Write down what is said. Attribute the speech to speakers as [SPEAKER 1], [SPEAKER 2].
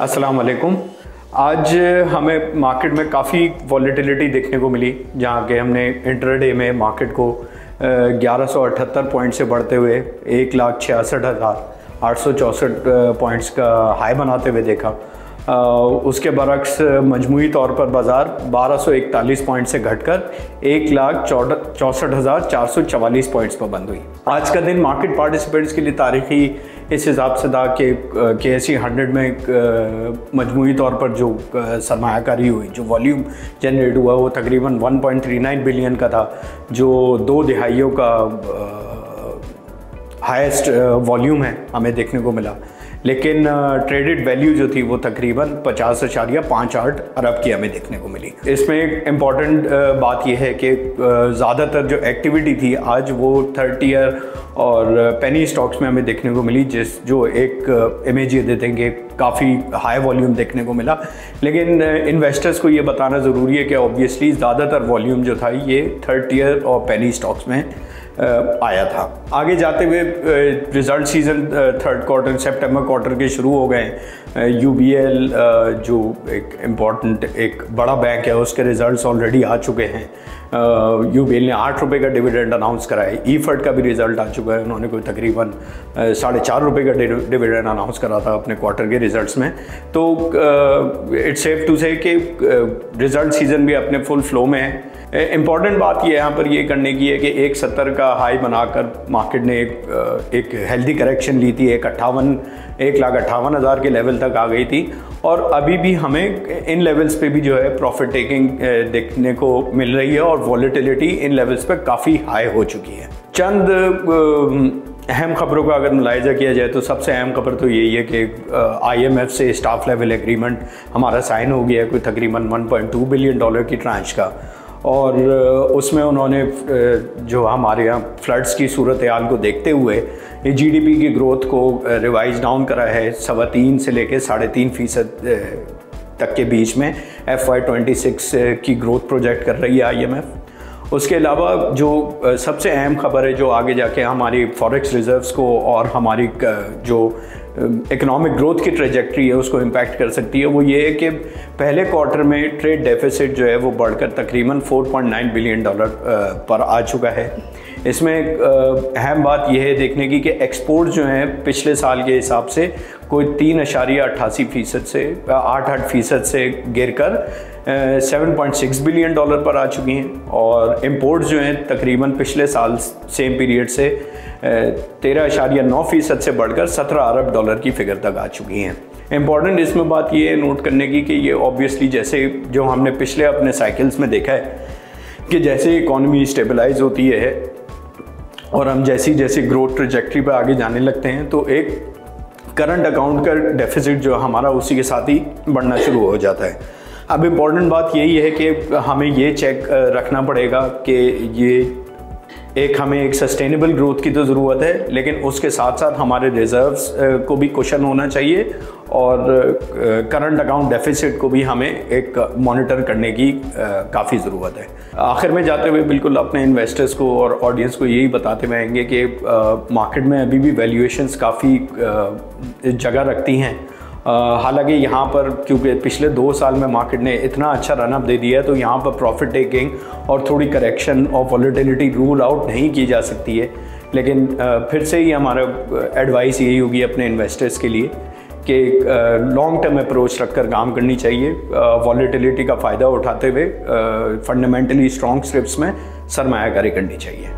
[SPEAKER 1] अस्सलाम वालेकुम। आज हमें मार्केट में काफ़ी वॉलेटिलिटी देखने को मिली, जहाँ के हमने इंट्राडे में मार्केट को 1178 पॉइंट से बढ़ते हुए 1,66,864 पॉइंट्स का हाई बनाते हुए देखा। उसके बरक्स मजमूई तौर पर बाज़ार 1241 पॉइंट से घटकर 1,64,444 पॉइंट्स पर बंद हुई। आज का दिन मार्केट पार्टिसिपेंट्स के लिए तारीखी इस हिसाब से था कि KSE 100 में मजमूई तौर पर जो सरमायाकारी हुई, जो वॉल्यूम जनरेट हुआ, वो तकरीबन 1.39 बिलियन का था, जो 2 दिहाइयों का हाईएस्ट वॉल्यूम है हमें देखने को मिला। लेकिन ट्रेडेड वैल्यू जो थी वो तकरीबन 50.58 अरब की हमें देखने को मिली। इसमें एक इम्पॉर्टेंट बात यह है कि ज़्यादातर जो एक्टिविटी थी आज वो 30 ईयर और पेनी स्टॉक्स में हमें देखने को मिली, जो एक इमेज ये देते हैं कि काफ़ी हाई वॉल्यूम देखने को मिला। लेकिन इन्वेस्टर्स को ये बताना ज़रूरी है कि ऑब्वियसली ज़्यादातर वॉल्यूम जो था ये 30 ईयर और पेनी स्टॉक्स में आया था। आगे जाते हुए रिज़ल्ट सीज़न थर्ड क्वार्टर सितंबर क्वार्टर के शुरू हो गए। UBL जो एक इम्पॉर्टेंट एक बड़ा बैंक है, उसके रिज़ल्ट्स ऑलरेडी आ चुके हैं। UBL ने 8 रुपये का डिविडेंड अनाउंस करा है। EFED का भी रिज़ल्ट आ चुका है, उन्होंने कोई तकरीबन 4.5 रुपये का डिविडेंड अनाउंस करा था अपने क्वार्टर के रिज़ल्ट्स में। तो इट्स सेफ टू से कि रिज़ल्ट सीज़न भी अपने फुल फ्लो में है। इम्पॉर्टेंट बात ये यहाँ पर ये करने की है कि 170 का हाई बनाकर मार्केट ने एक हेल्दी करेक्शन ली थी, 1,58,000 के लेवल तक आ गई थी, और अभी भी हमें इन लेवल्स पे भी जो है प्रॉफिट टेकिंग देखने को मिल रही है और वॉलेटिलिटी इन लेवल्स पे काफ़ी हाई हो चुकी है। चंद अहम खबरों का अगर मुलाहिजा किया जाए तो सबसे अहम खबर तो यही है कि IMF से स्टाफ लेवल एग्रीमेंट हमारा साइन हो गया है, कोई तकरीबन $1.2 बिलियन की ट्रांच का, और उसमें उन्होंने जो हमारे यहाँ फ्लड्स की सूरत हाल को देखते हुए GDP की ग्रोथ को रिवाइज डाउन करा है 3.25 से लेकर 3.5% तक के बीच में FY26 की ग्रोथ प्रोजेक्ट कर रही है IMF। उसके अलावा जो सबसे अहम खबर है जो आगे जाके हमारी फॉरेक्स रिजर्व्स को और हमारी जो इकोनॉमिक ग्रोथ की ट्रेजेक्ट्री है उसको इम्पैक्ट कर सकती है, वो ये है कि पहले क्वार्टर में ट्रेड डेफिसिट जो है वो बढ़कर तकरीबन $4.9 बिलियन पर आ चुका है। इसमें अहम बात यह है देखने की कि एक्सपोर्ट जो हैं पिछले साल के हिसाब से कोई 3.88% से 8% से गिरकर $7.6 बिलियन पर आ चुकी हैं, और इम्पोर्ट्स जो हैं तकरीबन पिछले साल सेम पीरियड से 13.9% से बढ़कर $17 अरब की फिगर तक आ चुकी हैं। इम्पॉर्टेंट इसमें बात ये है नोट करने की कि ये ऑब्वियसली जैसे जो हमने पिछले अपने साइकिल्स में देखा है कि जैसे इकॉनमी स्टेबलाइज होती है और हम जैसी ग्रोथ ट्रेजेक्ट्री पर आगे जाने लगते हैं तो एक करंट अकाउंट का डेफिसिट जो हमारा उसी के साथ ही बढ़ना शुरू हो जाता है। अब इम्पॉर्टेंट बात यही है कि हमें ये चेक रखना पड़ेगा कि ये हमें एक सस्टेनेबल ग्रोथ की तो ज़रूरत है, लेकिन उसके साथ साथ हमारे रिजर्व्स को भी कुशन होना चाहिए और करंट अकाउंट डेफिसिट को भी हमें एक मॉनिटर करने की काफ़ी ज़रूरत है। आखिर में जाते हुए बिल्कुल अपने इन्वेस्टर्स को और ऑडियंस को यही बताते हुए आएंगे कि मार्केट में अभी भी वैल्यूएशंस काफ़ी जगह रखती हैं। हालांकि यहाँ पर क्योंकि पिछले 2 साल में मार्केट ने इतना अच्छा रनअप दे दिया है तो यहाँ पर प्रॉफिट टेकिंग और थोड़ी करेक्शन और वॉलेटिलिटी रूल आउट नहीं की जा सकती है। लेकिन फिर से ही हमारा एडवाइस यही होगी अपने इन्वेस्टर्स के लिए कि लॉन्ग टर्म अप्रोच रखकर काम करनी चाहिए, वॉलेटिलिटी का फ़ायदा उठाते हुए फंडामेंटली स्ट्रॉन्ग स्ट्रिप्स में सरमायाकारी करनी चाहिए।